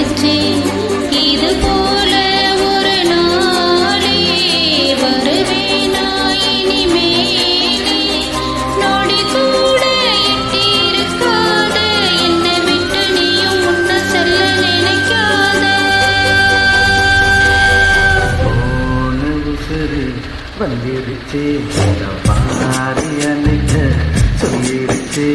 வந்துருச்சு இது போல ஒரு நாளே வருவேனா இனிமேலே நொடி கூட எட்டி இருக்காத என்னை விட்டு நீயும் முன்ன செல்ல நினைக்காத வந்துருச்சு பாரி அன்னைக்கு சொல்லிருச்சு